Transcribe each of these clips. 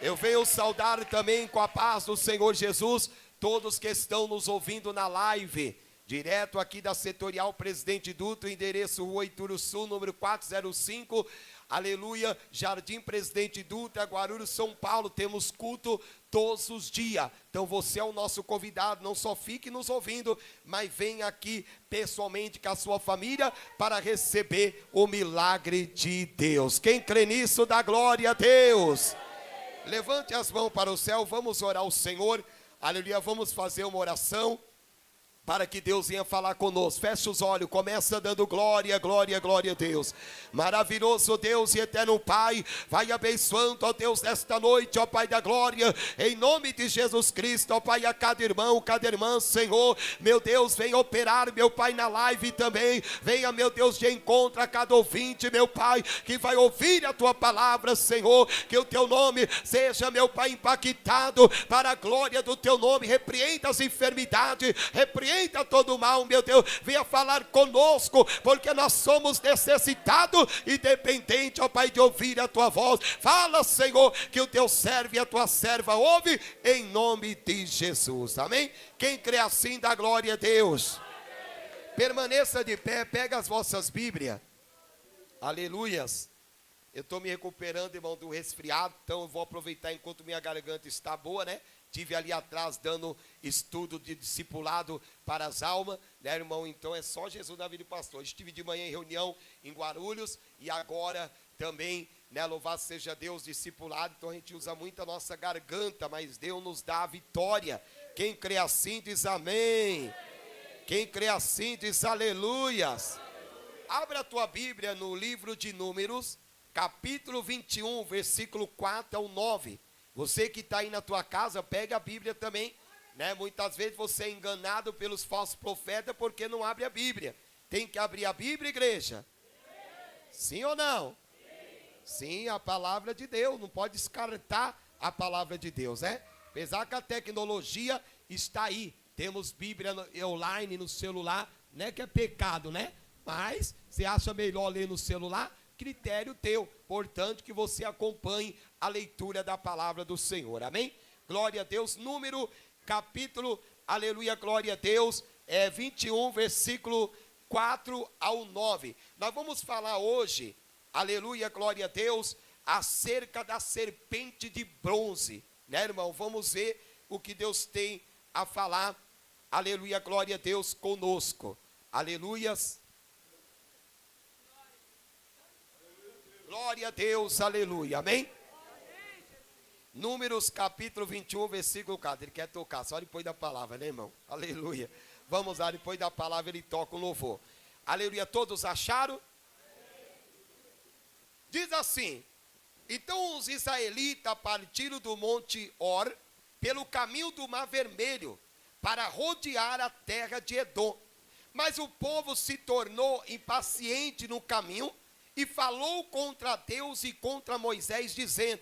Eu venho saudar também com a paz do Senhor Jesus, todos que estão nos ouvindo na live, direto aqui da Setorial Presidente Dutra, endereço Rua Ituruçu, número 405, aleluia, Jardim Presidente Dutra, Guarulhos, São Paulo, temos culto todos os dias. Então você é o nosso convidado, não só fique nos ouvindo, mas venha aqui pessoalmente com a sua família para receber o milagre de Deus. Quem crê nisso, dá glória a Deus. Levante as mãos para o céu, vamos orar ao Senhor, aleluia, vamos fazer uma oração para que Deus venha falar conosco. Feche os olhos, começa dando glória, glória, glória a Deus. Maravilhoso Deus e eterno Pai, vai abençoando, ó Deus, nesta noite, ó Pai da glória, em nome de Jesus Cristo, ó Pai, a cada irmão, cada irmã, Senhor, meu Deus, venha operar, meu Pai, na live também, venha, meu Deus, de encontro a cada ouvinte, meu Pai, que vai ouvir a Tua palavra, Senhor, que o Teu nome seja, meu Pai, impactado, para a glória do Teu nome, repreenda as enfermidades, repreenda todo mal, meu Deus, venha falar conosco, porque nós somos necessitados e dependentes, ó Pai, de ouvir a Tua voz. Fala, Senhor, que o Teu servo e a Tua serva ouve, em nome de Jesus, amém? Quem crê assim, dá glória a Deus. Permaneça de pé, pega as vossas Bíblias, aleluias. Eu estou me recuperando, irmão, do resfriado, então eu vou aproveitar enquanto minha garganta está boa, né? Estive ali atrás dando estudo de discipulado para as almas, né, irmão? Então é só Jesus na vida do pastor. Estive de manhã em reunião em Guarulhos e agora também, né, louvado seja Deus, discipulado. Então a gente usa muito a nossa garganta, mas Deus nos dá a vitória. Quem crê assim diz amém. Quem crê assim diz aleluias. Abra a tua Bíblia no livro de Números, capítulo 21, versículo 4 ao 9. Você que está aí na tua casa, pega a Bíblia também, né? Muitas vezes você é enganado pelos falsos profetas porque não abre a Bíblia. Tem que abrir a Bíblia, igreja? Sim ou não? Sim, a palavra de Deus, não pode descartar a palavra de Deus, né? Apesar que a tecnologia está aí, temos Bíblia online no celular, né? Que é pecado, né? Mas você acha melhor ler no celular? Critério teu, portanto que você acompanhe a leitura da palavra do Senhor, amém? Glória a Deus, número, capítulo, aleluia, glória a Deus, 21, versículo 4 ao 9. Nós vamos falar hoje, aleluia, glória a Deus, acerca da serpente de bronze, né, irmão? Vamos ver o que Deus tem a falar, aleluia, glória a Deus, conosco, aleluias. Glória a Deus, aleluia, amém? Números capítulo 21, versículo 4, ele quer tocar, só depois da palavra, né, irmão? Aleluia, vamos lá, depois da palavra ele toca o louvor. Aleluia, todos acharam? Diz assim: então os israelitas partiram do monte Or, pelo caminho do Mar Vermelho, para rodear a terra de Edom. Mas o povo se tornou impaciente no caminho, e falou contra Deus e contra Moisés, dizendo: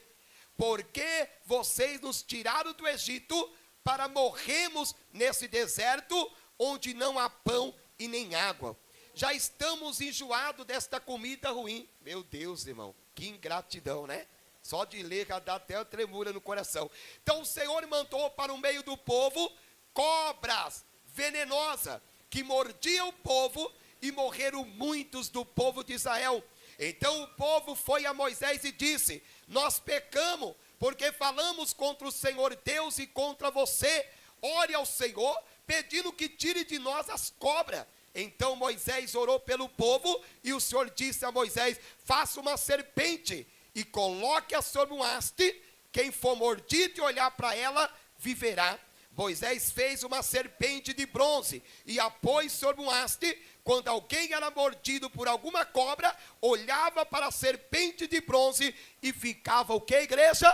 por que vocês nos tiraram do Egito para morrermos nesse deserto, onde não há pão e nem água? Já estamos enjoados desta comida ruim. Meu Deus, irmão, que ingratidão, né? Só de ler já dá até uma tremura no coração. Então o Senhor mandou para o meio do povo cobras venenosas, que mordiam o povo, e morreram muitos do povo de Israel. Então o povo foi a Moisés e disse: nós pecamos, porque falamos contra o Senhor Deus e contra você. Ore ao Senhor, pedindo que tire de nós as cobras. Então Moisés orou pelo povo, e o Senhor disse a Moisés: faça uma serpente e coloque-a sobre um haste, quem for mordido e olhar para ela, viverá. Moisés fez uma serpente de bronze e a pôs sobre um haste. Quando alguém era mordido por alguma cobra, olhava para a serpente de bronze e ficava o que, igreja?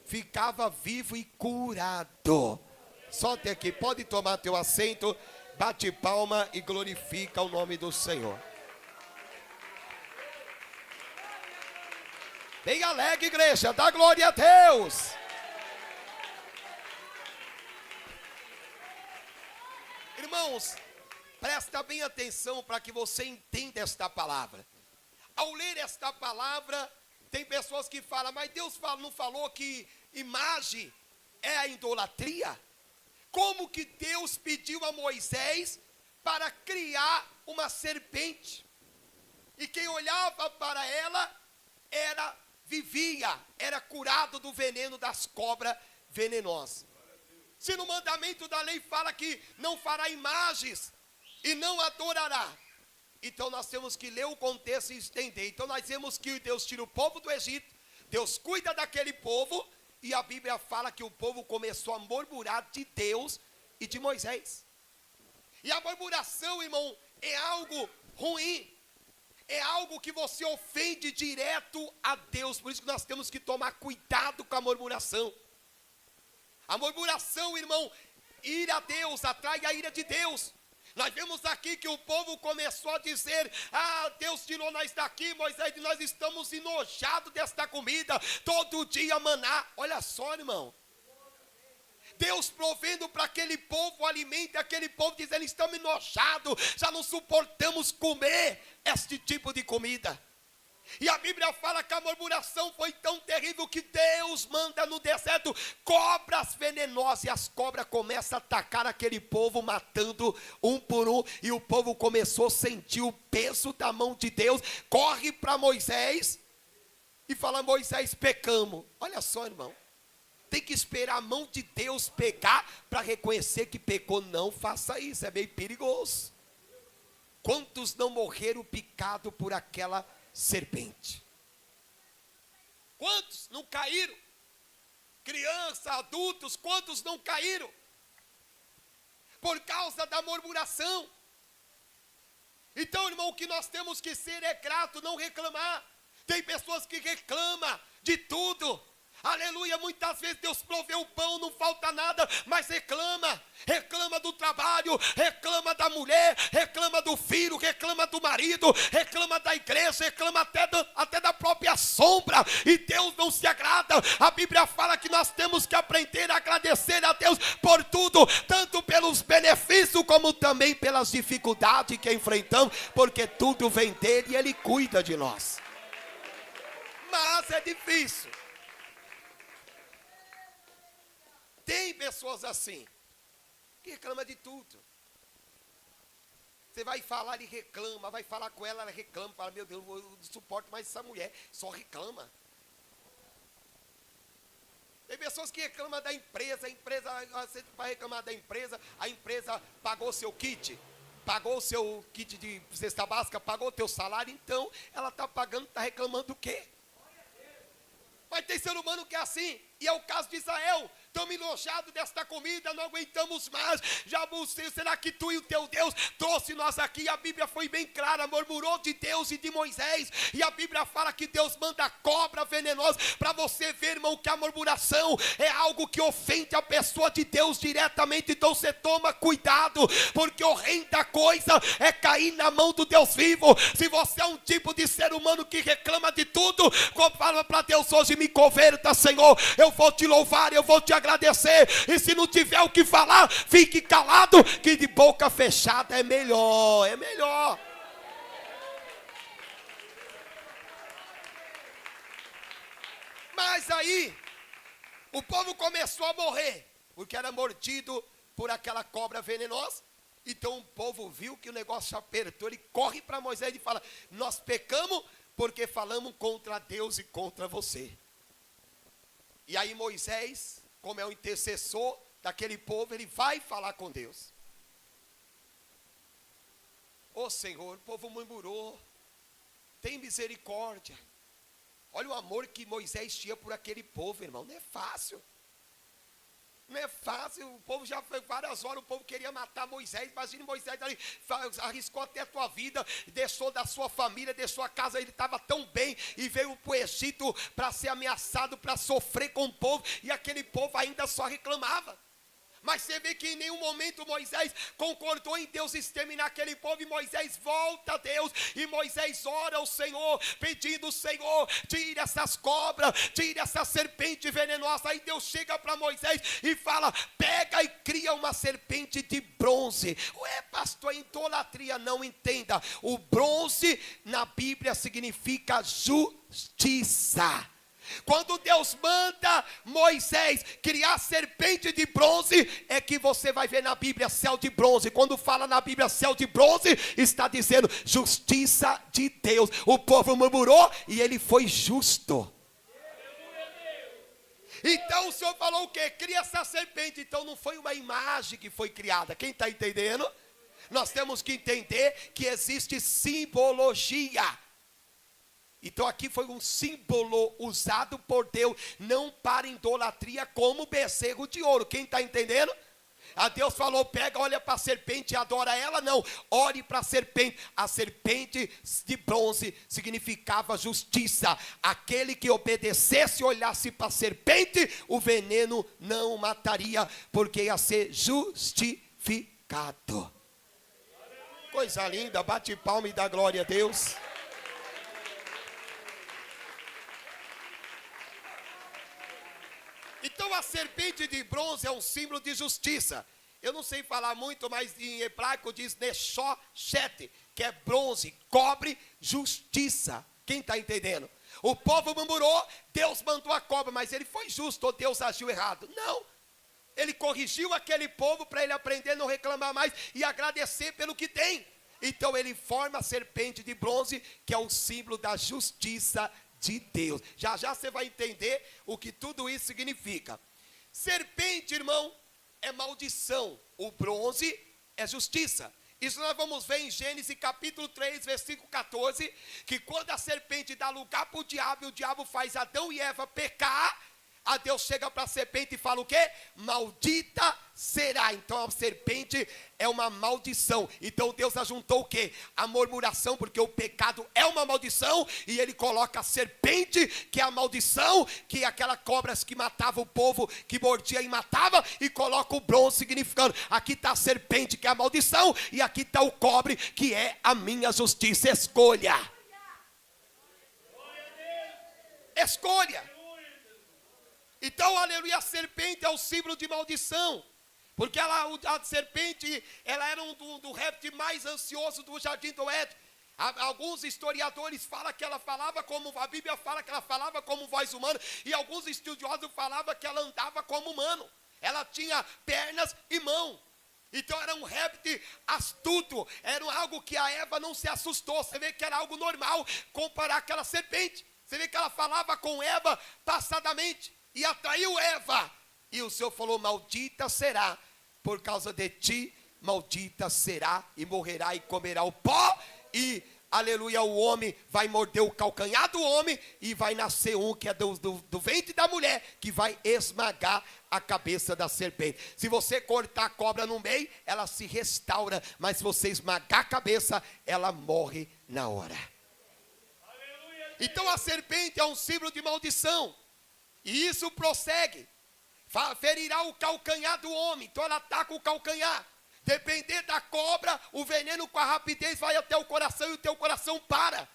Ficava vivo e curado. Solte aqui, pode tomar teu assento, bate palma e glorifica o nome do Senhor. Bem alegre, igreja, dá glória a Deus. Irmãos, presta bem atenção para que você entenda esta palavra. Ao ler esta palavra, Tem pessoas que falam, mas Deus não falou que imagem é a idolatria? Como que Deus pediu a Moisés para criar uma serpente? E quem olhava para ela vivia, era curado do veneno das cobras venenosas. Se no mandamento da lei fala que não fará imagens e não adorará, então nós temos que ler o contexto e entender. Então nós vemos que Deus tira o povo do Egito, Deus cuida daquele povo, e a Bíblia fala que o povo começou a murmurar de Deus e de Moisés. E a murmuração, irmão, é algo ruim. É algo que você ofende direto a Deus. Por isso que nós temos que tomar cuidado com a murmuração. A murmuração, irmão, ira a Deus, atrai a ira de Deus. Nós vemos aqui que o povo começou a dizer, Deus tirou nós daqui, Moisés, nós estamos enojados desta comida, todo dia maná. Olha só, irmão. Deus provendo para aquele povo alimento, aquele povo dizendo, estamos enojados, já não suportamos comer este tipo de comida. E a Bíblia fala que a murmuração foi tão terrível que Deus manda no deserto cobras venenosas, e as cobras começam a atacar aquele povo, matando um por um, e o povo começou a sentir o peso da mão de Deus, corre para Moisés e fala, Moisés, pecamos. Olha só, irmão, tem que esperar a mão de Deus pegar para reconhecer que pecou. Não faça isso, é bem perigoso. Quantos não morreram picados por aquela serpente? Quantos não caíram? Crianças, adultos, quantos não caíram? Por causa da murmuração. Então, irmão, o que nós temos que ser é grato, não reclamar. Tem pessoas que reclamam de tudo. Aleluia, muitas vezes Deus proveu o pão, não falta nada, mas reclama do trabalho, reclama da mulher, reclama do filho, reclama do marido, reclama da igreja, reclama até da própria sombra, e Deus não se agrada. A Bíblia fala que nós temos que aprender a agradecer a Deus por tudo, tanto pelos benefícios, como também pelas dificuldades que enfrentamos, porque tudo vem dele e ele cuida de nós. Mas é difícil. Tem pessoas assim, que reclama de tudo. Você vai falar e reclama, vai falar com ela reclama, fala, meu Deus, eu não suporto mais essa mulher, só reclama. Tem pessoas que reclamam da empresa, você vai reclamar da empresa, a empresa pagou seu kit de cesta básica, pagou o teu salário, então ela está pagando, está reclamando do quê? Mas tem ser humano que é assim, e é o caso de Israel. Estamos enojados desta comida, não aguentamos mais. Já você, será que tu e o teu Deus trouxe nós aqui? A Bíblia foi bem clara, murmurou de Deus e de Moisés. E a Bíblia fala que Deus manda cobra venenosa, para você ver, irmão, que a murmuração é algo que ofende a pessoa de Deus diretamente. Então você toma cuidado, porque horrenda coisa é cair na mão do Deus vivo. Se você é um tipo de ser humano que reclama de tudo, fala para Deus hoje, me converta, Senhor, eu vou te louvar, eu vou te agradecer, e se não tiver o que falar, fique calado, que de boca fechada é melhor, Mas aí, o povo começou a morrer, porque era mordido por aquela cobra venenosa. Então o povo viu que o negócio apertou, ele corre para Moisés e fala, nós pecamos porque falamos contra Deus e contra você. E aí Moisés, como é o intercessor daquele povo, ele vai falar com Deus. Ô Senhor, o povo murmurou, tem misericórdia. Olha o amor que Moisés tinha por aquele povo, irmão, não é fácil. Não é fácil, o povo já foi várias horas, o povo queria matar Moisés. Imagine Moisés ali, arriscou até a tua vida, deixou da sua família, deixou a casa, ele estava tão bem, e veio para o Egito para ser ameaçado, para sofrer com o povo, e aquele povo ainda só reclamava. Mas você vê que em nenhum momento Moisés concordou em Deus exterminar aquele povo. E Moisés volta a Deus. E Moisés ora ao Senhor, pedindo: Senhor, tire essas cobras, tire essa serpente venenosa. Aí Deus chega para Moisés e fala: pega e cria uma serpente de bronze. Ué, pastor, idolatria. Não, entenda. O bronze na Bíblia significa justiça. Quando Deus manda Moisés criar serpente de bronze, é que você vai ver na Bíblia céu de bronze. Quando fala na Bíblia céu de bronze, está dizendo justiça de Deus. O povo murmurou e ele foi justo. Então o Senhor falou o quê? Cria essa serpente. Então não foi uma imagem que foi criada. Quem está entendendo? Nós temos que entender que existe simbologia. Então aqui foi um símbolo usado por Deus, não para idolatria, como bezerro de ouro. Quem está entendendo? A Deus falou: pega, olha para a serpente e adora ela. Não, ore para a serpente. A serpente de bronze significava justiça. Aquele que obedecesse e olhasse para a serpente, o veneno não o mataria, porque ia ser justificado. Coisa linda, bate palma e dá glória a Deus. Então a serpente de bronze é um símbolo de justiça. Eu não sei falar muito, mas em hebraico diz Neshoshet, que é bronze, cobre, justiça. Quem está entendendo? O povo murmurou, Deus mandou a cobra, mas ele foi justo ou Deus agiu errado? Não. Ele corrigiu aquele povo para ele aprender a não reclamar mais e agradecer pelo que tem. Então ele forma a serpente de bronze, que é o símbolo da justiça de Deus. Já já você vai entender o que tudo isso significa. Serpente, irmão, é maldição. O bronze é justiça. Isso nós vamos ver em Gênesis capítulo 3, versículo 14, que quando a serpente dá lugar para o diabo, e o diabo faz Adão e Eva pecar, a Deus chega para a serpente e fala o quê? Maldita será. Então a serpente é uma maldição. Então Deus ajuntou o quê? A murmuração, porque o pecado é uma maldição, e ele coloca a serpente, que é a maldição, que é aquela cobra que matava o povo, que mordia e matava, e coloca o bronze significando, aqui está a serpente, que é a maldição, e aqui está o cobre, que é a minha justiça. Escolha. Escolha. Então, aleluia, a serpente é o símbolo de maldição. Porque a serpente, ela era do réptil mais ansioso do jardim do Éden. Alguns historiadores falam que ela falava como, a Bíblia fala que ela falava como voz humana. E alguns estudiosos falavam que ela andava como humano. Ela tinha pernas e mão. Então era um réptil astuto. Era algo que a Eva não se assustou. Você vê que era algo normal comparar aquela serpente. Você vê que ela falava com Eva passadamente. E atraiu Eva. E o Senhor falou: maldita será, por causa de ti, maldita será, e morrerá e comerá o pó. E, aleluia, o homem vai morder o calcanhar do homem, e vai nascer um que é do ventre da mulher, que vai esmagar a cabeça da serpente. Se você cortar a cobra no meio, ela se restaura. Mas se você esmagar a cabeça, ela morre na hora. Então a serpente é um símbolo de maldição. E isso prossegue. Ferirá o calcanhar do homem. Então ela ataca o calcanhar. Depender da cobra, o veneno com a rapidez vai até o coração, e o teu coração para.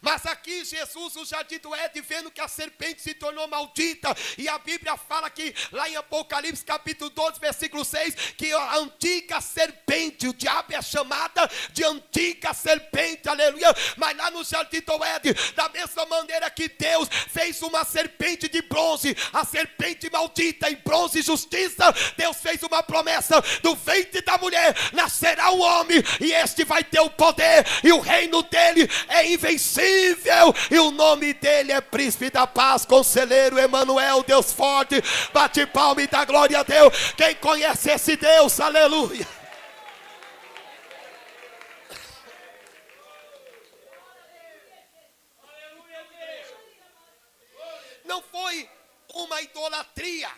Mas aqui Jesus, o jardim do Éden, vendo que a serpente se tornou maldita, e a Bíblia fala que lá em Apocalipse capítulo 12, versículo 6, que a antiga serpente, o diabo é chamada de antiga serpente, aleluia. Mas lá no jardim do Éden, da mesma maneira que Deus fez uma serpente de bronze, a serpente maldita em bronze e justiça, Deus fez uma promessa: do ventre da mulher nascerá um homem, e este vai ter o poder, e o reino dele é invencível, e o nome dele é Príncipe da Paz, Conselheiro, Emanuel, Deus forte. Bate palma e dá glória a Deus. Quem conhece esse Deus, aleluia. Não foi uma idolatria.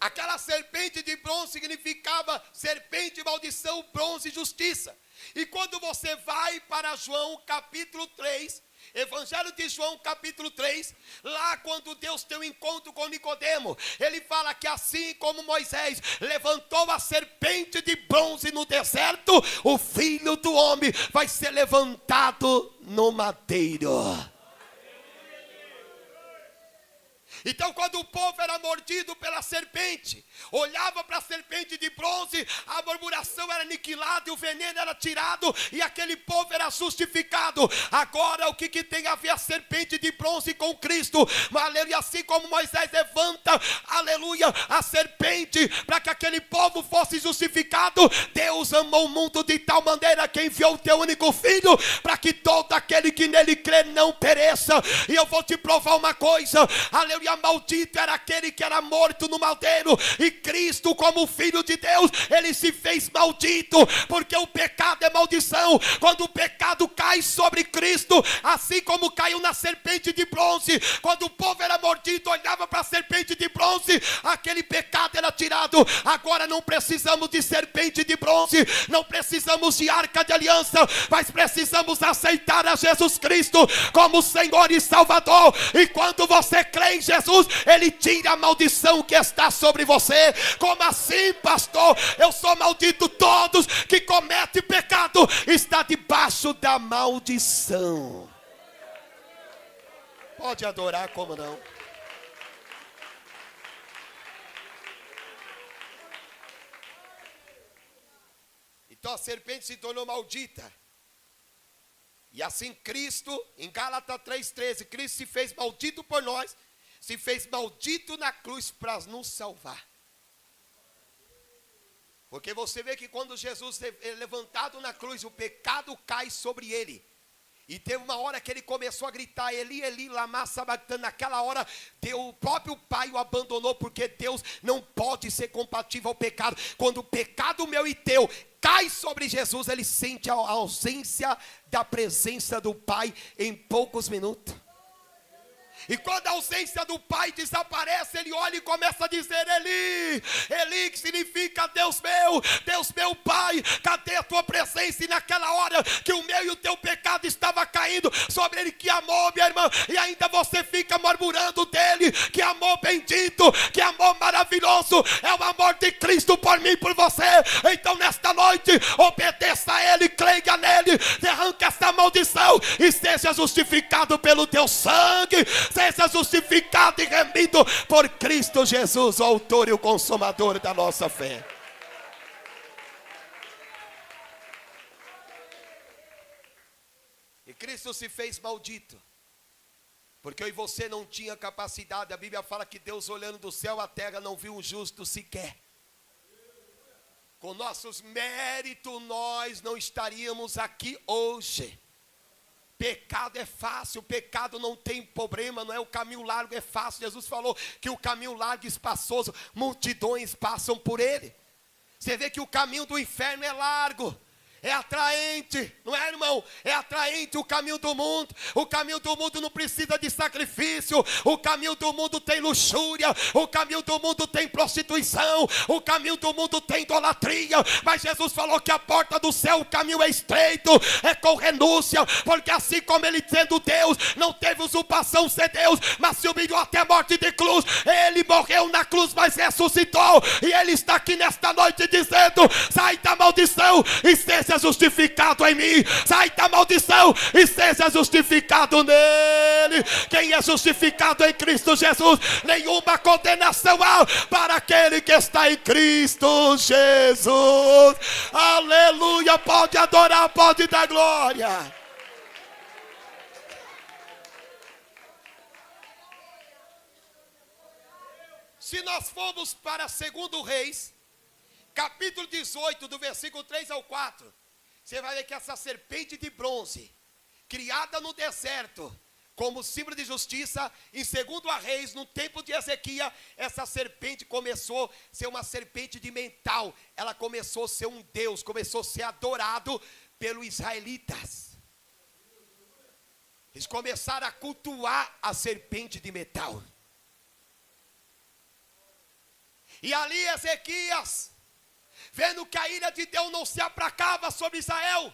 Aquela serpente de bronze significava serpente, maldição, bronze e justiça. E quando você vai para João capítulo 3, Evangelho de João, capítulo 3, lá quando Deus tem um encontro com Nicodemo, ele fala que assim como Moisés levantou a serpente de bronze no deserto, o Filho do Homem vai ser levantado no madeiro. Então, quando o povo era mordido pela serpente, olhava para a serpente de bronze, a murmuração era aniquilada e o veneno era tirado e aquele povo era justificado. Agora, o que tem a ver a serpente de bronze com Cristo? Aleluia, assim como Moisés levanta, aleluia, a serpente para que aquele povo fosse justificado, Deus amou o mundo de tal maneira que enviou o teu único filho para que todo aquele que nele crê não pereça. E eu vou te provar uma coisa, aleluia, maldito era aquele que era morto no madeiro, e Cristo, como Filho de Deus, ele se fez maldito, porque o pecado é maldição. Quando o pecado cai sobre Cristo, assim como caiu na serpente de bronze, quando o povo era mordido, olhava para a serpente de bronze, aquele pecado era tirado. Agora não precisamos de serpente de bronze, não precisamos de arca de aliança, mas precisamos aceitar a Jesus Cristo como Senhor e Salvador. E quando você crê em Jesus, ele tira a maldição que está sobre você. Como assim, pastor? Eu sou maldito. Todos que cometem pecado está debaixo da maldição. Pode adorar, como não? Então a serpente se tornou maldita. E assim Cristo, em Gálatas 3,13, Cristo se fez maldito por nós, se fez maldito na cruz para nos salvar. Porque você vê que quando Jesus é levantado na cruz, o pecado cai sobre ele. E teve uma hora que ele começou a gritar, Eli, Eli, lama sabachthani. Naquela hora, o próprio Pai o abandonou, porque Deus não pode ser compatível ao pecado. Quando o pecado meu e teu cai sobre Jesus, ele sente a ausência da presença do Pai em poucos minutos. E quando a ausência do Pai desaparece, ele olha e começa a dizer, Eli, Eli, que significa Deus meu Pai, cadê a tua presença? E naquela hora que o meu e o teu pecado estava caindo sobre ele, que amor, minha irmã, e ainda você fica murmurando dele, que amor bendito, que amor maravilhoso, é o amor de Cristo por mim e por você. Então nesta noite, obedeça a ele, creia nele, arranca essa maldição e seja justificado pelo teu sangue. Seja justificado e remido por Cristo Jesus, o autor e o consumador da nossa fé. E Cristo se fez maldito, porque eu e você não tinha capacidade. A Bíblia fala que Deus, olhando do céu à terra, não viu um justo sequer. Com nossos méritos nós não estaríamos aqui hoje. Pecado é fácil, pecado não tem problema, não é? O caminho largo é fácil. Jesus falou que o caminho largo e espaçoso, multidões passam por ele. Você vê que o caminho do inferno é largo, é atraente, não é, irmão? É atraente o caminho do mundo. O caminho do mundo não precisa de sacrifício. O caminho do mundo tem luxúria. O caminho do mundo tem prostituição. O caminho do mundo tem idolatria. Mas Jesus falou que a porta do céu, o caminho é estreito, é com renúncia. Porque assim como ele, sendo Deus, não teve usurpação ser Deus, mas se humilhou até a morte de cruz. Ele morreu na cruz, mas ressuscitou. E ele está aqui nesta noite dizendo, sai da maldição e seja justificado em mim. Sai da maldição e seja justificado nele. Quem é justificado em Cristo Jesus, nenhuma condenação há para aquele que está em Cristo Jesus. Aleluia. Pode adorar, pode dar glória. Se nós formos para 2 Reis, capítulo 18, do versículo 3 ao 4, você vai ver que essa serpente de bronze, criada no deserto, como símbolo de justiça, em 2 Reis, no tempo de Ezequias, essa serpente começou a ser uma serpente de mental. Ela começou a ser um Deus, começou a ser adorado pelos israelitas. Eles começaram a cultuar a serpente de metal. E ali Ezequias, vendo que a ira de Deus não se aplacava sobre Israel,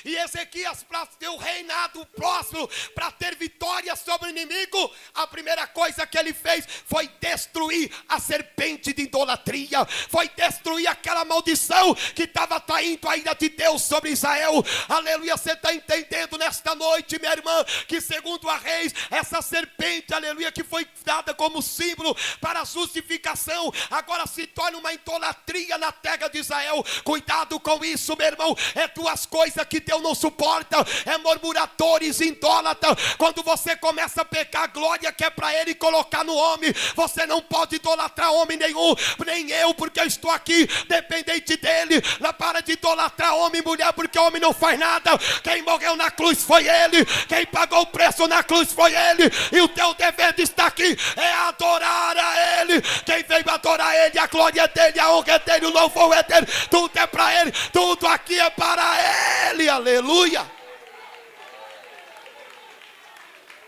E Ezequias, para ter o reinado próximo, para ter vitória sobre o inimigo, a primeira coisa que ele fez foi destruir a serpente de idolatria, foi destruir aquela maldição que estava traindo a ira de Deus sobre Israel. Aleluia, você está entendendo nesta noite, minha irmã, que segundo a Reis, essa serpente, aleluia, que foi dada como símbolo para a justificação, agora se torna uma idolatria na terra de Israel. Cuidado com isso, meu irmão, é duas coisas que Deus não suporta, é murmuradores, idólatras. Quando você começa a pecar a glória que é para ele colocar no homem, você não pode idolatrar homem nenhum, nem eu, porque eu estou aqui dependente dele. Não para de idolatrar homem e mulher, porque homem não faz nada. Quem morreu na cruz foi ele, quem pagou o preço na cruz foi ele, e o teu dever de estar aqui é adorar a ele. Quem veio adorar ele, a glória é dele, a honra é dele, o louvor é dele, tudo é para ele, tudo aqui é para ele. Aleluia.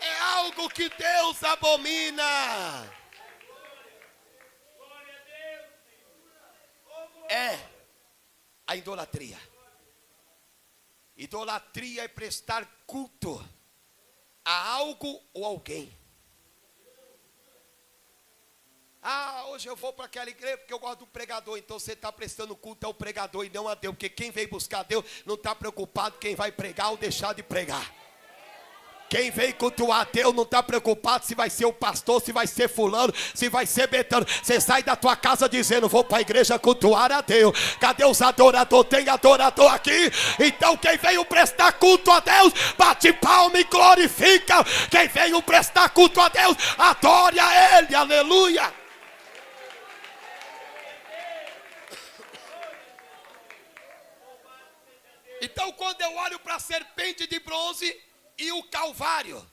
É algo que Deus abomina. É a idolatria. Idolatria é prestar culto a algo ou alguém. Ah, hoje eu vou para aquela igreja porque eu gosto do pregador. Então você está prestando culto ao pregador e não a Deus. Porque quem veio buscar Deus não está preocupado quem vai pregar ou deixar de pregar. Quem veio cultuar a Deus não está preocupado se vai ser o pastor, se vai ser fulano, se vai ser betano. Você sai da tua casa dizendo, vou para a igreja cultuar a Deus. Cadê os adoradores? Tem adorador aqui? Então quem veio prestar culto a Deus, bate palma e glorifica. Quem veio prestar culto a Deus, adore a Ele. Aleluia. Então quando eu olho para a serpente de bronze e o Calvário,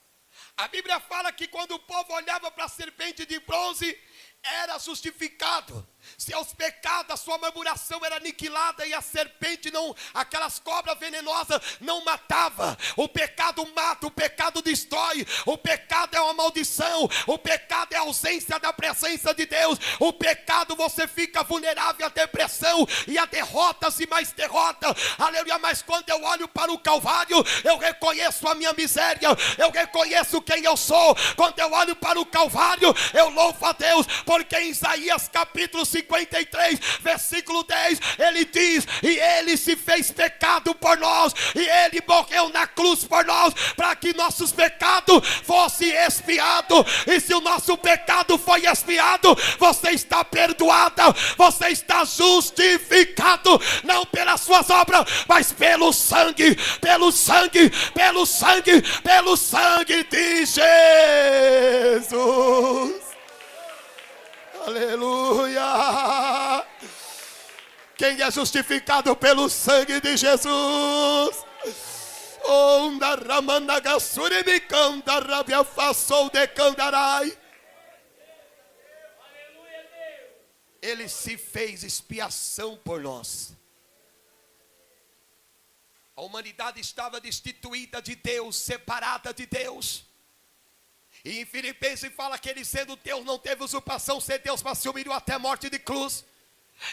a Bíblia fala que quando o povo olhava para a serpente de bronze, era justificado. Seus pecados, a sua murmuração era aniquilada, e a serpente não, aquelas cobras venenosas não matava. O pecado mata, o pecado destrói, o pecado é uma maldição, o pecado é a ausência da presença de Deus. O pecado, você fica vulnerável à depressão e a derrotas e mais derrota. Aleluia. Mas quando eu olho para o Calvário, eu reconheço a minha miséria, eu reconheço quem eu sou. Quando eu olho para o Calvário, eu louvo a Deus, porque em Isaías capítulo 53, versículo 10, ele diz, e ele se fez pecado por nós, e ele morreu na cruz por nós, para que nossos pecados fossem expiados. E se o nosso pecado foi expiado, você está perdoada, você está justificado, não pelas suas obras, mas pelo sangue, pelo sangue, pelo sangue, pelo sangue de Jesus. Aleluia! Quem é justificado pelo sangue de Jesus? Onda ramanagasuri me canta rabia façou de candarai. Ele se fez expiação por nós. A humanidade estava destituída de Deus, separada de Deus. E em Filipenses fala que ele, sendo Deus, não teve usurpação, ser Deus, mas se humilhou até a morte de cruz.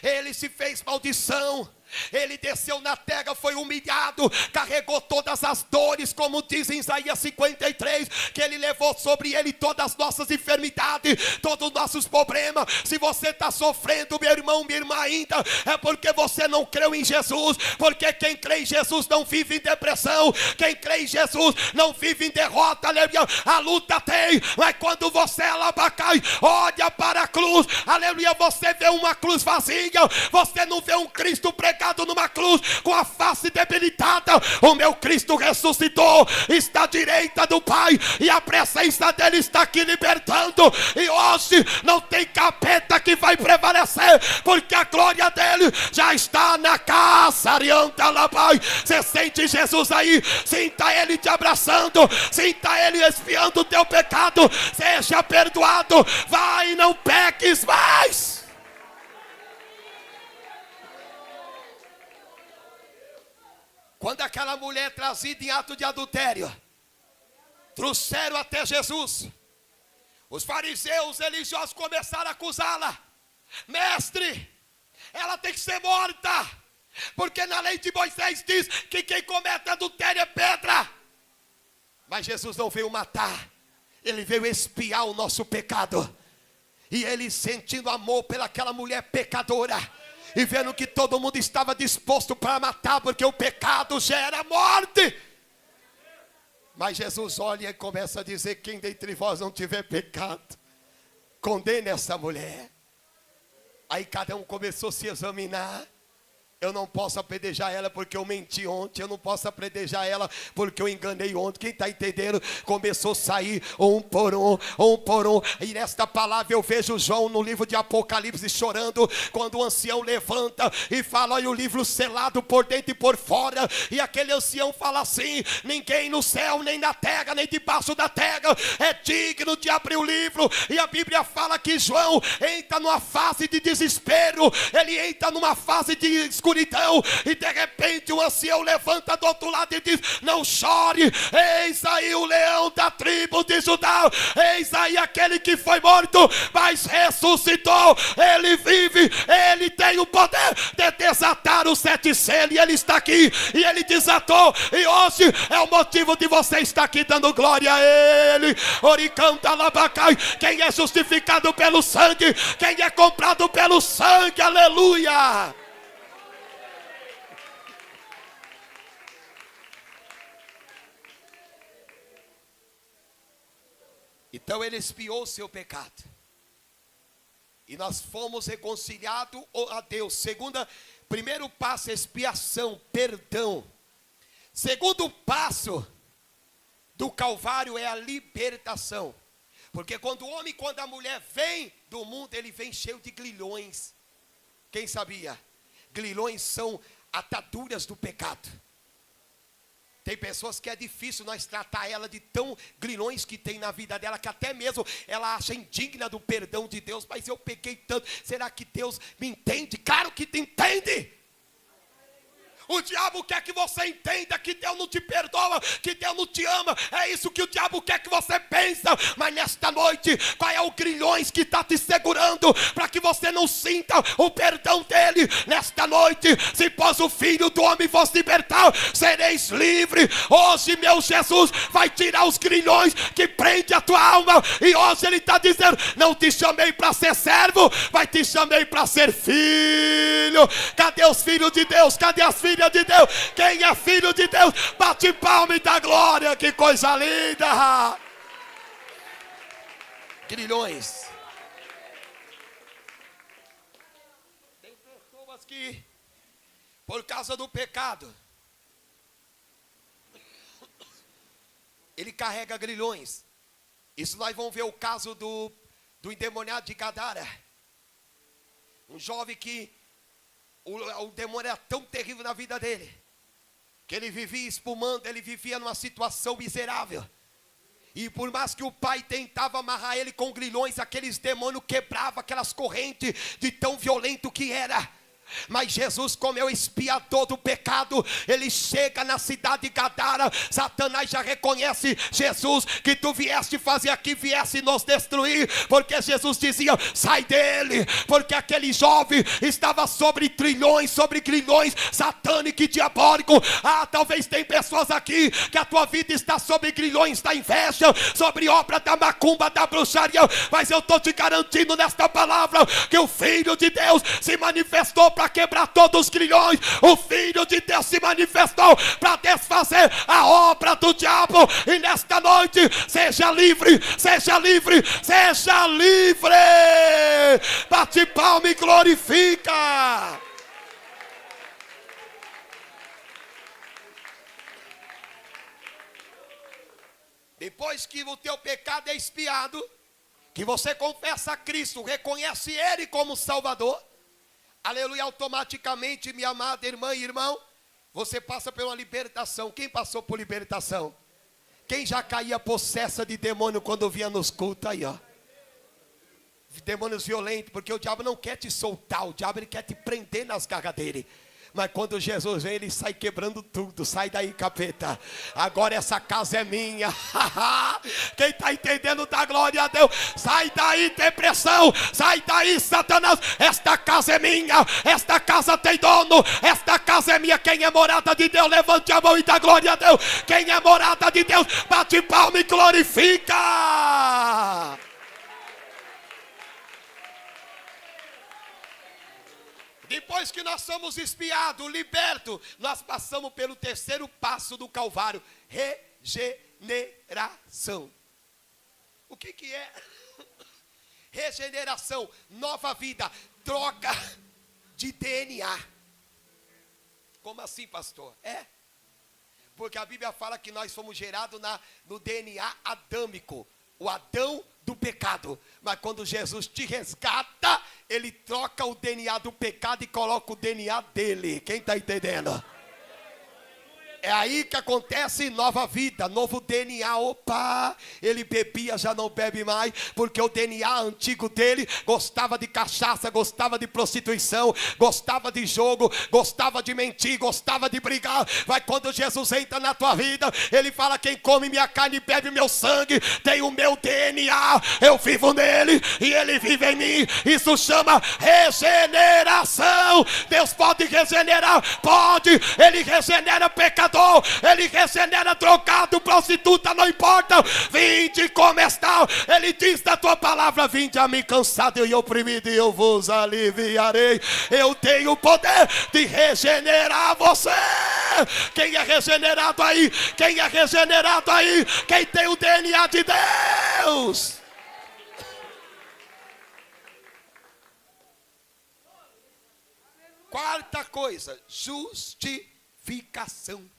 Ele se fez maldição, ele desceu na terra, foi humilhado, carregou todas as dores, como diz em Isaías 53, que ele levou sobre ele todas as nossas enfermidades, todos os nossos problemas. Se você está sofrendo, meu irmão, minha irmã, ainda é porque você não creu em Jesus, porque quem crê em Jesus não vive em depressão, quem crê em Jesus não vive em derrota. Aleluia. A luta tem, mas quando você alabacai, olha para a cruz, aleluia, você vê uma cruz vazia, você não vê um Cristo pregado numa cruz com a face debilitada. O meu Cristo ressuscitou, está à direita do Pai, e a presença dele está aqui libertando. E hoje não tem capeta que vai prevalecer, porque a glória dele já está na casa. Arianta lá, Pai. Você sente Jesus aí? Sinta ele te abraçando, sinta ele expiando o teu pecado. Seja perdoado, vai e não peques mais. Quando aquela mulher trazida em ato de adultério, trouxeram até Jesus, os fariseus religiosos começaram a acusá-la. Mestre, ela tem que ser morta, Porque na lei de Moisés diz que quem comete adultério é pedra. Mas Jesus não veio matar, ele veio expiar o nosso pecado. E ele, sentindo amor pelaquela mulher pecadora, e vendo que todo mundo estava disposto para matar, porque o pecado gera morte, mas Jesus olha e começa a dizer: quem dentre vós não tiver pecado, condene essa mulher. Aí cada um começou a se examinar. Eu não posso apedrejar ela porque eu menti ontem. Eu não posso apedrejar ela porque eu enganei ontem. Quem está entendendo? Começou a sair um por um. E nesta palavra eu vejo João no livro de Apocalipse chorando, quando o ancião levanta e fala: olha o livro selado por dentro e por fora. E aquele ancião fala assim: ninguém no céu, nem na terra, nem debaixo da terra é digno de abrir o livro. E a Bíblia fala que João entra numa fase de desespero. Ele entra numa fase de escuridão. E de repente o ancião levanta do outro lado e diz: não chore, eis aí o leão da tribo de Judá, eis aí aquele que foi morto, mas ressuscitou, ele vive, ele tem o poder de desatar os 7 selos, e ele está aqui, e ele desatou, e hoje é o motivo de você estar aqui dando glória a ele. Oricanta labacai, quem é justificado pelo sangue, quem é comprado pelo sangue, aleluia. Então ele expiou o seu pecado. E nós fomos reconciliados a Deus. Primeiro passo, expiação, perdão. Segundo passo do Calvário é a libertação. Porque quando o homem, quando a mulher vem do mundo, ele vem cheio de grilhões. Quem sabia? Grilhões são ataduras do pecado. Tem pessoas que é difícil nós tratar ela de tão grilhões que tem na vida dela, que até mesmo ela acha indigna do perdão de Deus. Mas eu pequei tanto, será que Deus me entende? Claro que te entende. O diabo quer que você entenda que Deus não te perdoa, que Deus não te ama. É isso que o diabo quer que você pensa. Mas nesta noite, qual é o grilhões que está te segurando para que você não sinta o perdão dele? Nesta noite, se pós o Filho do Homem vos libertar, sereis livres. Hoje meu Jesus vai tirar os grilhões que prende a tua alma. E hoje ele está dizendo: não te chamei para ser servo, mas te chamei para ser filho. Cadê os filhos de Deus? Cadê as filhas de Deus? Quem é filho de Deus, bate palma e dá glória. Que coisa linda. Grilhões. Tem pessoas que, por causa do pecado, ele carrega grilhões. Isso nós vamos ver o caso do endemoniado de Gadara. Um jovem que o demônio era tão terrível na vida dele, que ele vivia espumando, ele vivia numa situação miserável. E por mais que o pai tentava amarrar ele com grilhões, aqueles demônios quebravam aquelas correntes de tão violento que era. Mas Jesus, como é o expiador do pecado, ele chega na cidade de Gadara. Satanás já reconhece Jesus, que tu vieste fazer aqui, vieste nos destruir. Porque Jesus dizia: sai dele, porque aquele jovem estava sobre grilhões satânico e diabólico. Talvez tem pessoas aqui que a tua vida está sobre grilhões da inveja, sobre obra da macumba, da bruxaria. Mas eu estou te garantindo nesta palavra que o Filho de Deus se manifestou para quebrar todos os grilhões. O Filho de Deus se manifestou para desfazer a obra do diabo. E nesta noite, seja livre, seja livre, seja livre. Bate palma e glorifica. Depois que o teu pecado é expiado, que você confessa a Cristo, reconhece Ele como Salvador, aleluia, automaticamente, minha amada irmã e irmão, você passa por uma libertação. Quem passou por libertação? Quem já caía possessa de demônio quando vinha nos cultos aí, ó? Demônios violentos, porque o diabo não quer te soltar, o diabo ele quer te prender nas garras dele. Mas quando Jesus vem, ele sai quebrando tudo. Sai daí, capeta. Agora essa casa é minha. Quem está entendendo, dá glória a Deus. Sai daí, depressão. Sai daí, Satanás. Esta casa é minha. Esta casa tem dono. Esta casa é minha. Quem é morada de Deus, levante a mão e dá glória a Deus. Quem é morada de Deus, bate palma e glorifica. Depois que nós somos espiados, libertos, nós passamos pelo terceiro passo do Calvário: regeneração. O que é regeneração? Nova vida, troca de DNA. Como assim, pastor? Porque a Bíblia fala que nós fomos gerados no DNA adâmico, o Adão do pecado. Mas quando Jesus te resgata, ele troca o DNA do pecado e coloca o DNA dele. Quem está entendendo? É aí que acontece nova vida, novo DNA. Opa, ele bebia, já não bebe mais, porque o DNA antigo dele gostava de cachaça, gostava de prostituição, gostava de jogo, gostava de mentir, gostava de brigar. Mas quando Jesus entra na tua vida, ele fala: quem come minha carne e bebe meu sangue tem o meu DNA, eu vivo nele e ele vive em mim. Isso chama regeneração. Deus pode regenerar? Pode. Ele regenera pecador, ele regenera drogado, prostituta, não importa. Vinde como está. Ele diz da tua palavra: vinde a mim cansado e oprimido e eu vos aliviarei. Eu tenho o poder de regenerar você. Quem é regenerado aí? Quem é regenerado aí? Quem tem o DNA de Deus? Quarta coisa, justificação.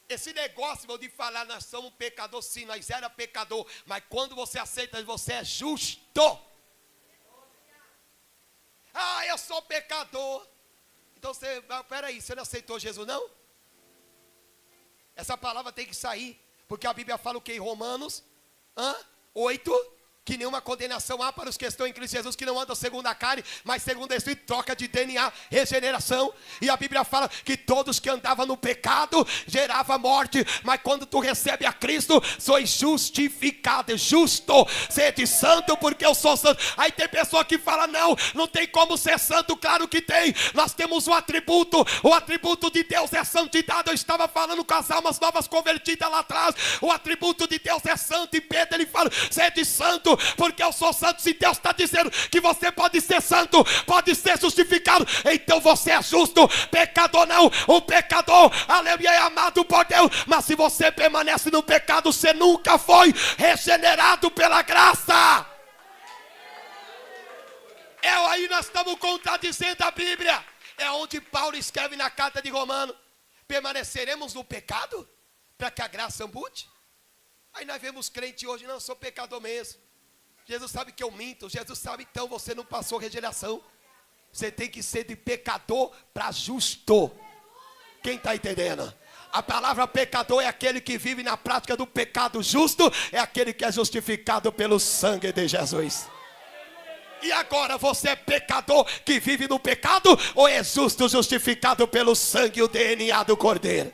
Esse negócio, irmão, de falar nós somos pecador, sim, nós era pecador, mas quando você aceita, você é justo. Eu sou pecador. Então você, peraí, você não aceitou Jesus, não? Essa palavra tem que sair, porque a Bíblia fala o que em Romanos 8? Que nenhuma condenação há para os que estão em Cristo Jesus, que não andam segundo a carne, mas segundo o Espírito. Troca de DNA, regeneração. E a Bíblia fala que todos que andavam no pecado gerava morte, mas quando tu recebe a Cristo, sois justificado, justo. Sede santo porque eu sou santo. Aí tem pessoa que fala: não tem como ser santo. Claro que tem. Nós temos um atributo, o atributo de Deus é santidade. Eu estava falando com as almas novas convertidas lá atrás. O atributo de Deus é santo. E Pedro, ele fala: sede santo porque eu sou santo. Se Deus está dizendo que você pode ser santo, pode ser justificado, então você é justo. Pecador não. O pecador, aleluia, é amado por Deus, mas se você permanece no pecado, você nunca foi regenerado pela graça. Aí nós estamos contradizendo a Bíblia. É onde Paulo escreve na carta de Romanos: permaneceremos no pecado para que a graça mude? Aí nós vemos crente hoje: não, eu sou pecador mesmo, Jesus sabe que eu minto. Jesus sabe. Então você não passou regeneração. Você tem que ser de pecador para justo. Quem está entendendo? A palavra pecador é aquele que vive na prática do pecado. Justo é aquele que é justificado pelo sangue de Jesus. E agora, você é pecador que vive no pecado, ou é justo, justificado pelo sangue e o DNA do Cordeiro?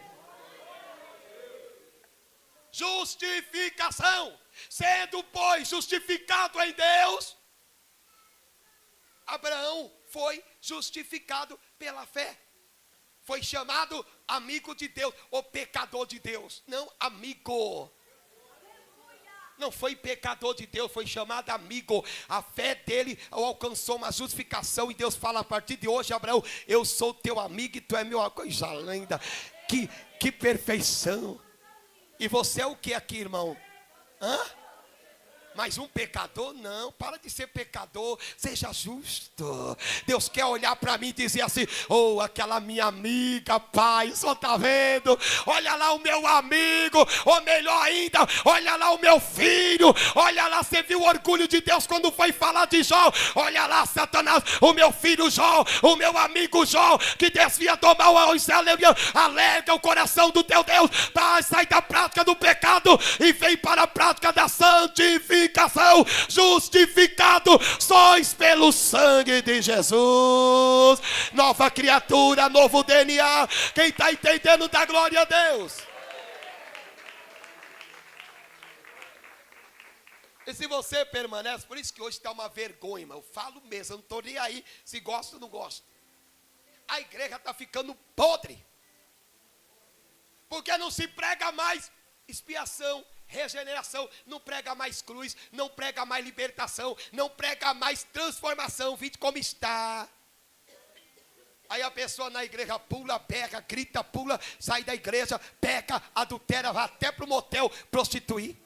Justificação. Sendo, pois, justificado em Deus, Abraão foi justificado pela fé. Foi chamado amigo de Deus, ou pecador de Deus. Não, amigo. Não foi pecador de Deus, foi chamado amigo. A fé dele alcançou uma justificação. E Deus fala: a partir de hoje, Abraão, eu sou teu amigo e tu é meu. Coisa linda. Que perfeição. E você é o que aqui, irmão? Mas um pecador? Não, para de ser pecador, seja justo. Deus quer olhar para mim e dizer assim: aquela minha amiga, pai, só está vendo? Olha lá o meu amigo, ou melhor ainda, olha lá o meu filho. Olha lá, você viu o orgulho de Deus quando foi falar de Jó? Olha lá, Satanás, o meu filho Jó, o meu amigo Jó, que desvia do mal, alega o coração do teu Deus. Sai da prática do pecado e vem para a prática da santificação. justificação. Justificado sois pelo sangue de Jesus. Nova criatura, novo DNA. Quem está entendendo, dá glória a Deus. E se você permanece, por isso que hoje está uma vergonha, mas eu falo mesmo, eu não estou nem aí se gosto ou não gosto. A igreja está ficando podre. Porque não se prega mais expiação, regeneração, não prega mais cruz, não prega mais libertação, não prega mais transformação, vide como está. Aí a pessoa na igreja pula, pega, grita, pula, sai da igreja, peca, adultera, vai até para o motel prostituir.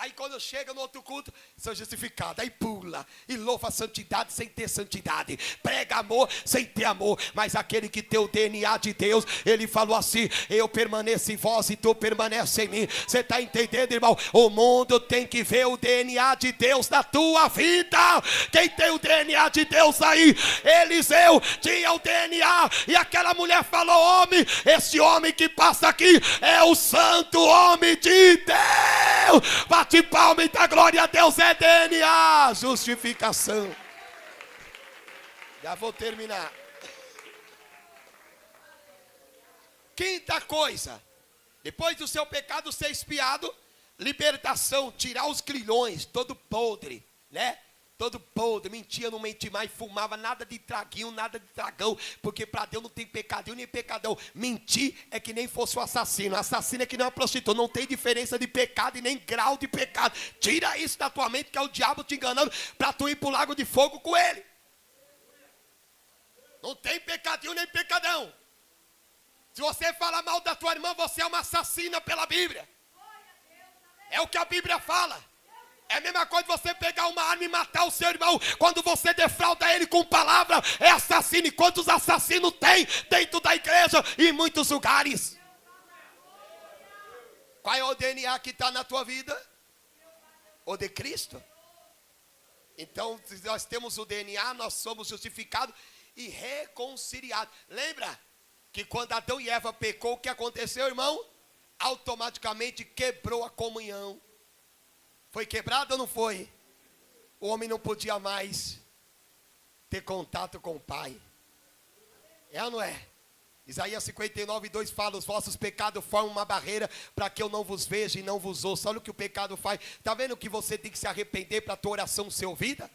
Aí quando chega no outro culto, são justificados. Aí pula e louva a santidade sem ter santidade. Prega amor sem ter amor. Mas aquele que tem o DNA de Deus, ele falou assim: eu permaneço em vós e tu permanece em mim. Você está entendendo, irmão? O mundo tem que ver o DNA de Deus na tua vida. Quem tem o DNA de Deus aí? Eliseu tinha o DNA. E aquela mulher falou: homem, esse homem que passa aqui é o santo homem de Deus. Bate palma e dá glória a Deus, é DNA, justificação. Já vou terminar. Quinta coisa, depois do seu pecado ser expiado, libertação, tirar os grilhões, todo podre, né? Todo podre, mentia, não mentia mais, fumava, nada de traguinho, nada de tragão, porque para Deus não tem pecadinho nem pecadão. Mentir é que nem fosse o assassino, assassino é que nem uma prostituta, não tem diferença de pecado e nem grau de pecado. Tira isso da tua mente, que é o diabo te enganando para tu ir para o lago de fogo com ele. Não tem pecadinho nem pecadão. Se você fala mal da tua irmã, você é uma assassina pela Bíblia. É o que a Bíblia fala. É a mesma coisa você pegar uma arma e matar o seu irmão. Quando você defrauda ele com palavra, é assassino. E quantos assassinos tem dentro da igreja e em muitos lugares? Qual é o DNA que está na tua vida? O de Cristo. Então, se nós temos o DNA, nós somos justificados e reconciliados. Lembra que quando Adão e Eva pecou, o que aconteceu, irmão? Automaticamente quebrou a comunhão. Foi quebrado ou não foi? O homem não podia mais ter contato com o Pai. É ou não é? Isaías 59:2 fala: os vossos pecados formam uma barreira para que eu não vos veja e não vos ouça. Olha o que o pecado faz. Está vendo que você tem que se arrepender para a tua oração ser ouvida?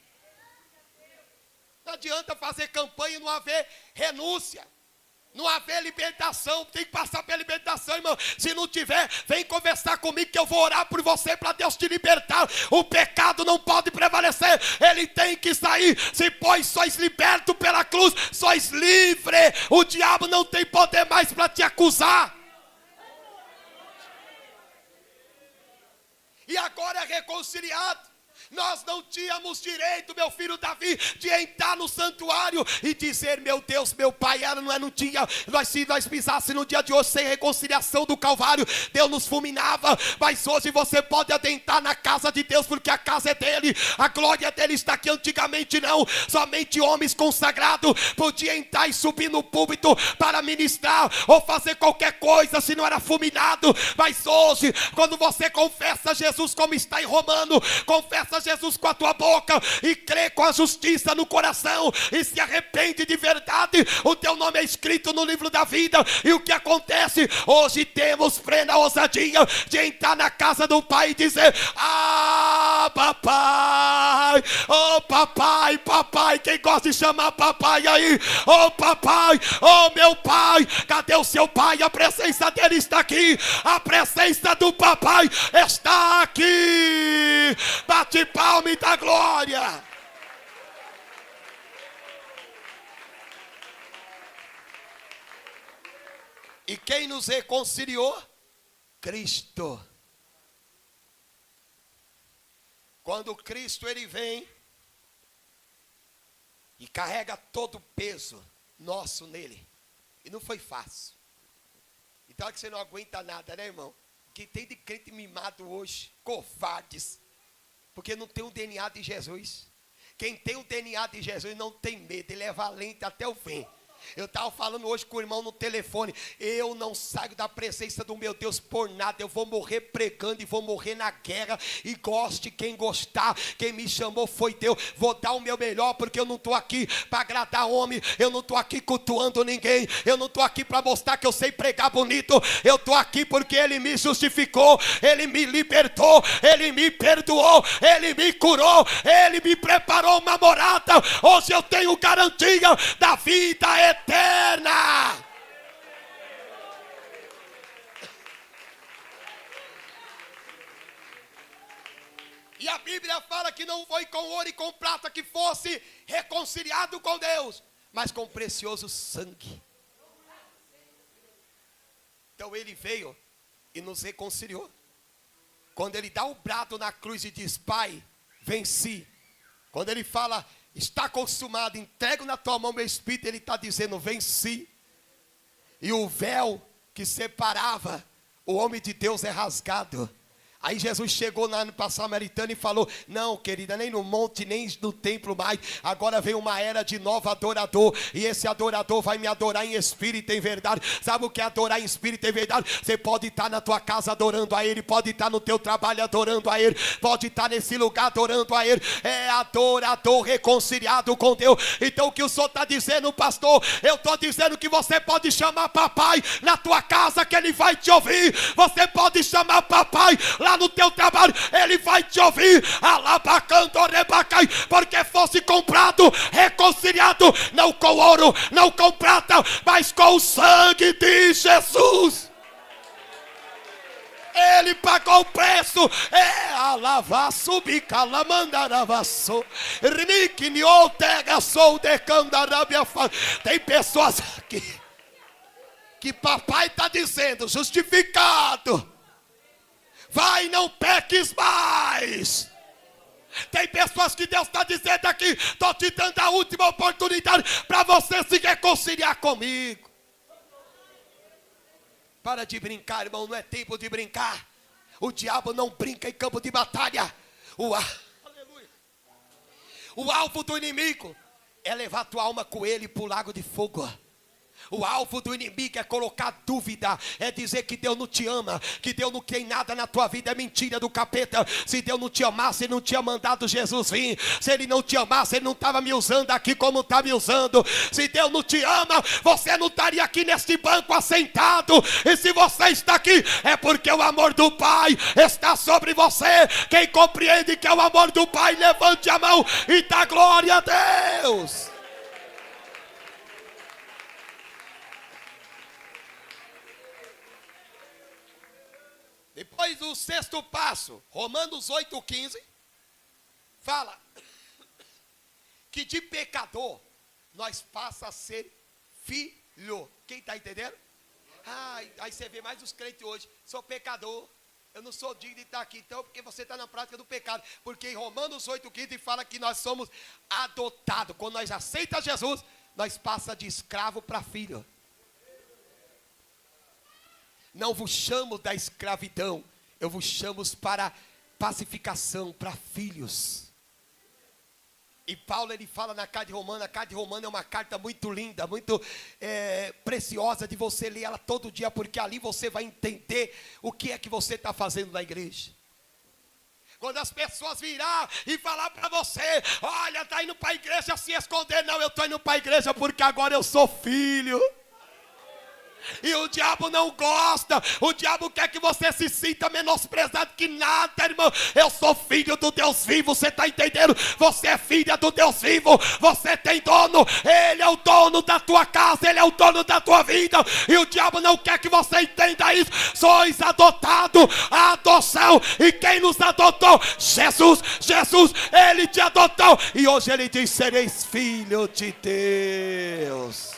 Não adianta fazer campanha e não haver renúncia. Não haver libertação, tem que passar pela libertação, irmão. Se não tiver, vem conversar comigo que eu vou orar por você para Deus te libertar. O pecado não pode prevalecer, ele tem que sair. Se pois sois libertos pela cruz, sois livres. O diabo não tem poder mais para te acusar. E agora é reconciliado. Nós não tínhamos direito, meu filho Davi, de entrar no santuário e dizer: meu Deus, meu Pai, não tinha. Se nós pisássemos no dia de hoje sem reconciliação do Calvário, Deus nos fulminava. Mas hoje você pode adentrar na casa de Deus, porque a casa é dele, a glória dele está aqui. Antigamente não, somente homens consagrados podiam entrar e subir no púlpito para ministrar ou fazer qualquer coisa, se não era fulminado. Mas hoje, quando você confessa Jesus como está em Romano, confessa Jesus com a tua boca e crê com a justiça no coração e se arrepende de verdade, o teu nome é escrito no livro da vida. E o que acontece? Hoje temos plena ousadia de entrar na casa do Pai e dizer: ah, papai, oh papai, papai. Quem gosta de chamar papai aí? Oh papai, oh meu pai. Cadê o seu pai? A presença dele está aqui, a presença do papai está aqui. Bate palma e dá glória. E quem nos reconciliou? Cristo. Quando Cristo ele vem e carrega todo o peso nosso nele. E não foi fácil. Então é que você não aguenta nada, né, irmão? Que tem de crente mimado hoje, covardes, porque não tem o DNA de Jesus. Quem tem o DNA de Jesus não tem medo, ele é valente até o fim. Eu estava falando hoje com o irmão no telefone. Eu não saio da presença do meu Deus por nada. Eu vou morrer pregando e vou morrer na guerra. E goste quem gostar. Quem me chamou foi Deus. Vou dar o meu melhor, porque eu não estou aqui para agradar homem. Eu não estou aqui cultuando ninguém. Eu não estou aqui para mostrar que eu sei pregar bonito. Eu estou aqui porque Ele me justificou. Ele me libertou. Ele me perdoou. Ele me curou. Ele me preparou uma morada. Hoje eu tenho garantia da vida eterna. E a Bíblia fala que não foi com ouro e com prata que fosse reconciliado com Deus, mas com precioso sangue. Então Ele veio e nos reconciliou. Quando Ele dá o brado na cruz e diz: Pai, venci. Quando Ele fala: está consumado, entrego na tua mão meu espírito, Ele está dizendo: venci. E o véu que separava o homem de Deus é rasgado. Aí Jesus chegou lá para a Samaritana e falou: não, querida, nem no monte, nem no templo mais. Agora vem uma era de novo adorador. E esse adorador vai me adorar em espírito e em verdade. Sabe o que é adorar em espírito e em verdade? Você pode estar na tua casa adorando a Ele. Pode estar no teu trabalho adorando a Ele. Pode estar nesse lugar adorando a Ele. É adorador reconciliado com Deus. Então o que o Senhor está dizendo, pastor? Eu estou dizendo que você pode chamar papai na tua casa, que Ele vai te ouvir. Você pode chamar papai lá no teu trabalho, Ele vai te ouvir. Porque fosse comprado, reconciliado, não com ouro, não com prata, mas com o sangue de Jesus. Ele pagou o preço. Tem pessoas aqui que papai está dizendo: justificado, vai, não peques mais. Tem pessoas que Deus está dizendo aqui: estou te dando a última oportunidade para você se reconciliar comigo. Para de brincar, irmão, não é tempo de brincar. O diabo não brinca em campo de batalha. O alvo do inimigo é levar tua alma com ele para o lago de fogo. O alvo do inimigo é colocar dúvida, é dizer que Deus não te ama, que Deus não tem nada na tua vida. É mentira do capeta. Se Deus não te amasse, Ele não tinha mandado Jesus vir. Se Ele não te amasse, Ele não estava me usando aqui como está me usando. Se Deus não te ama, você não estaria aqui neste banco assentado. E se você está aqui, é porque o amor do Pai está sobre você. Quem compreende que é o amor do Pai, levante a mão e dá glória a Deus. Depois o sexto passo, Romanos 8,15, fala que de pecador nós passa a ser filho. Quem está entendendo? Aí você vê mais os crentes hoje: sou pecador, eu não sou digno de estar aqui. Então, porque você está na prática do pecado. Porque em Romanos 8,15 fala que nós somos adotados. Quando nós aceitamos Jesus, nós passa de escravo para filho. Não vos chamo da escravidão, eu vos chamo para pacificação, para filhos. E Paulo, ele fala na carta de Romano. A carta de Romano é uma carta muito linda, muito preciosa de você ler ela todo dia, porque ali você vai entender o que é que você está fazendo na igreja. Quando as pessoas virar e falar para você: olha, está indo para a igreja se esconder. Não, eu estou indo para a igreja porque agora eu sou filho. E o diabo não gosta. O diabo quer que você se sinta menosprezado. Que nada, irmão. Eu sou filho do Deus vivo. Você está entendendo? Você é filha do Deus vivo. Você tem dono. Ele é o dono da tua casa. Ele é o dono da tua vida. E o diabo não quer que você entenda isso. Sois adotado. A adoção. E quem nos adotou? Jesus. Jesus, Ele te adotou. E hoje Ele diz: sereis filho de Deus.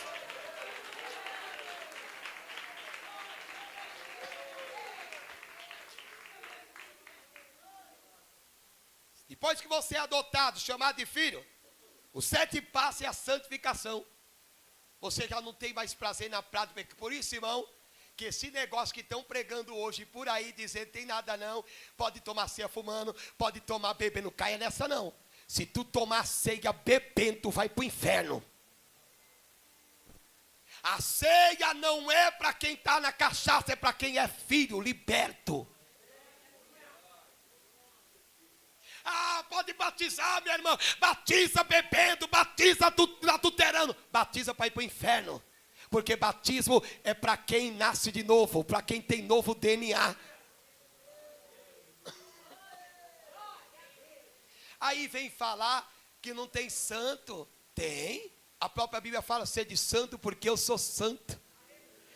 Depois que você é adotado, chamado de filho, o sétimo passo é a santificação. Você já não tem mais prazer na prática. Por isso, irmão, que esse negócio que estão pregando hoje por aí, dizendo tem nada não, pode tomar ceia fumando, pode tomar bebendo, caia nessa não. Se tu tomar ceia bebendo, tu vai para o inferno. A ceia não é para quem está na cachaça, é para quem é filho, liberto. Ah, pode batizar, minha irmã. Batiza bebendo, batiza adulterando. Batiza para ir para o inferno. Porque batismo é para quem nasce de novo, para quem tem novo DNA. Aí vem falar que não tem santo. Tem. A própria Bíblia fala, sede santo porque eu sou santo.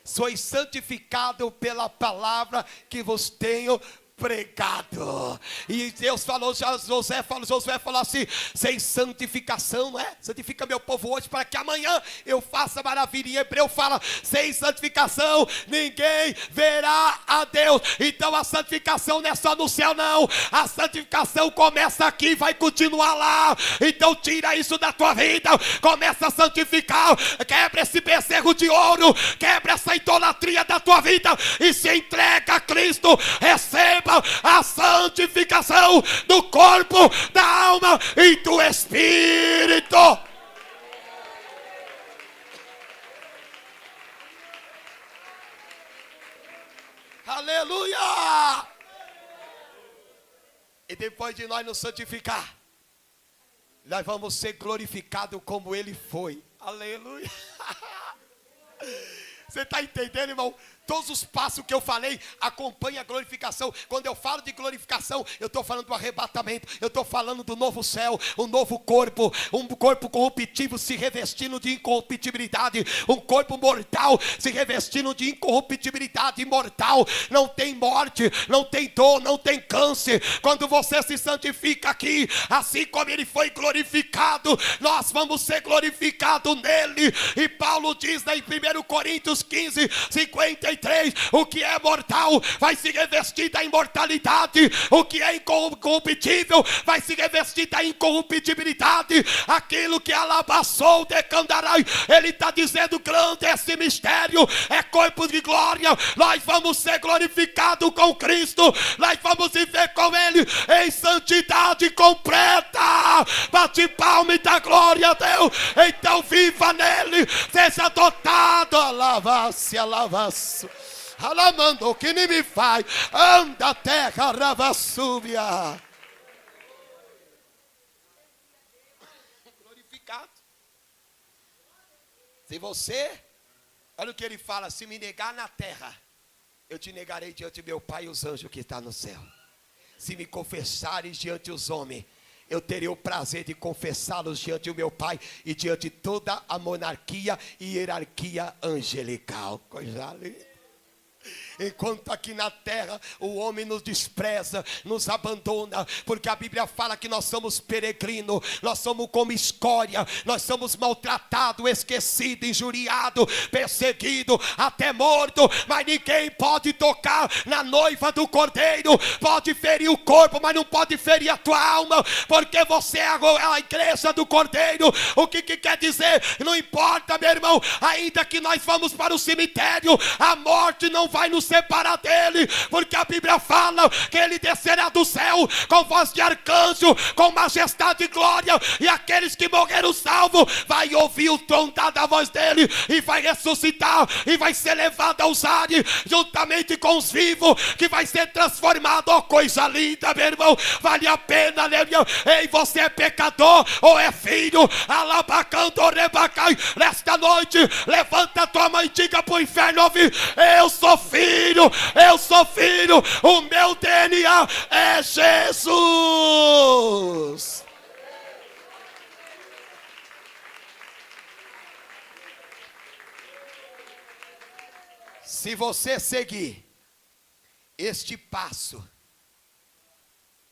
Sois santificado pela palavra que vos tenho pregado. E Deus falou, Josué falou assim, sem santificação, não é? Santifica meu povo hoje para que amanhã eu faça maravilha. Em Hebreu fala, sem santificação ninguém verá a Deus. Então a santificação não é só no céu não, a santificação começa aqui e vai continuar lá. Então tira isso da tua vida, começa a santificar, quebra esse bezerro de ouro, quebra essa idolatria da tua vida e se entrega a Cristo. Receba a santificação do corpo, da alma e do espírito. Aleluia! E depois de nós nos santificar, nós vamos ser glorificados como Ele foi. Aleluia! Você está entendendo, irmão? Todos os passos que eu falei acompanham a glorificação. Quando eu falo de glorificação, eu estou falando do arrebatamento. Eu estou falando do novo céu, um novo corpo. Um corpo corruptível se revestindo de incorruptibilidade. Um corpo mortal se revestindo de incorruptibilidade imortal. Não tem morte, não tem dor, não tem câncer. Quando você se santifica aqui, assim como Ele foi glorificado, nós vamos ser glorificados nele. E Paulo diz em 1 Coríntios 15, 53, o que é mortal vai se revestir da imortalidade, o que é incorruptível vai se revestir da incorruptibilidade. Aquilo que alabaçou decandarai, ele está dizendo, grande esse mistério, é corpo de glória. Nós vamos ser glorificados com Cristo, nós vamos viver com Ele em santidade completa. Bate palma e dá glória a Deus. Então viva nele, seja dotado, alava-se, alava-se. Alamando que nem me faz, anda a terra, ravassúbia. Glorificado. Se você, olha o que ele fala, se me negar na terra, eu te negarei diante do meu Pai e os anjos que estão no céu. Se me confessares diante dos homens, eu terei o prazer de confessá-los diante do meu Pai e diante de toda a monarquia e hierarquia angelical. Coisa linda. Enquanto aqui na terra o homem nos despreza, nos abandona, porque a Bíblia fala que nós somos peregrinos, nós somos como escória, nós somos maltratados, esquecidos, injuriados, perseguidos, até mortos, mas ninguém pode tocar na noiva do Cordeiro. Pode ferir o corpo, mas não pode ferir a tua alma, porque você é a igreja do Cordeiro. O que quer dizer? Não importa, meu irmão, ainda que nós vamos para o cemitério, a morte não vai nos separar dele, porque a Bíblia fala que ele descerá do céu com voz de arcanjo, com majestade e glória, e aqueles que morreram salvos vai ouvir o tondar da voz dele e vai ressuscitar e vai ser levado aos ares juntamente com os vivos, que vai ser transformado. Oh, coisa linda, meu irmão, vale a pena, aleluia. Ei, você é pecador ou é filho? Alabacando, rebacai, nesta noite levanta a tua mãe e diga para o inferno ouvir: eu sou filho, eu sou filho, o meu DNA é Jesus. Se você seguir este passo,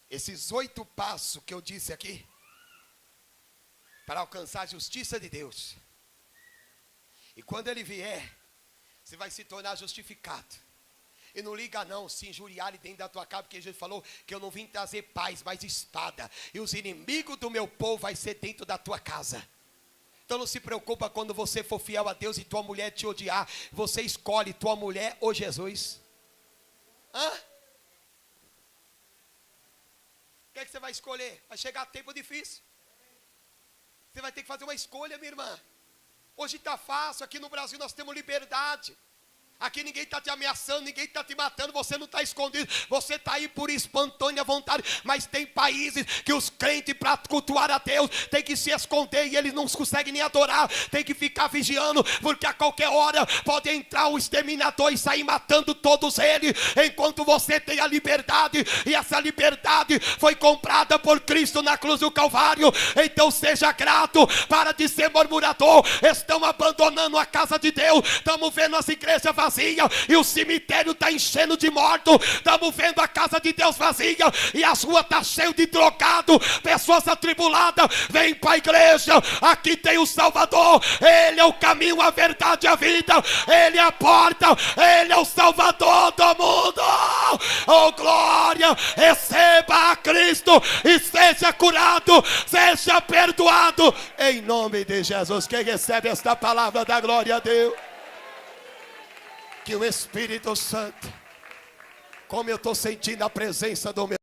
esses 8 passos que eu disse aqui, para alcançar a justiça de Deus, e quando Ele vier, você vai se tornar justificado. E não liga não, se injuriarem dentro da tua casa, porque Jesus falou que eu não vim trazer paz, mas espada. E os inimigos do meu povo vai ser dentro da tua casa. Então não se preocupa quando você for fiel a Deus e tua mulher te odiar. Você escolhe tua mulher ou Jesus. Hã? O que é que você vai escolher? Vai chegar tempo difícil. Você vai ter que fazer uma escolha, minha irmã. Hoje está fácil, aqui no Brasil nós temos liberdade. Aqui ninguém está te ameaçando, ninguém está te matando, você não está escondido, você está aí por espontânea vontade. Mas tem países que os crentes, para cultuar a Deus, tem que se esconder e eles não conseguem nem adorar. Tem que ficar vigiando, porque a qualquer hora pode entrar o exterminador e sair matando todos eles. Enquanto você tem a liberdade, e essa liberdade foi comprada por Cristo na cruz do Calvário. Então seja grato, para de ser murmurador. Estão abandonando a casa de Deus, estamos vendo as igrejas vazias e o cemitério está enchendo de mortos. Estamos vendo a casa de Deus vazia e as ruas estão cheias de drogados, pessoas atribuladas. Vem para a igreja, aqui tem o Salvador. Ele é o caminho, a verdade e a vida. Ele é a porta, Ele é o Salvador do mundo. Oh glória, receba a Cristo e seja curado, seja perdoado em nome de Jesus. Quem recebe esta palavra, dá glória a Deus. Que o Espírito Santo, como eu estou sentindo a presença do meu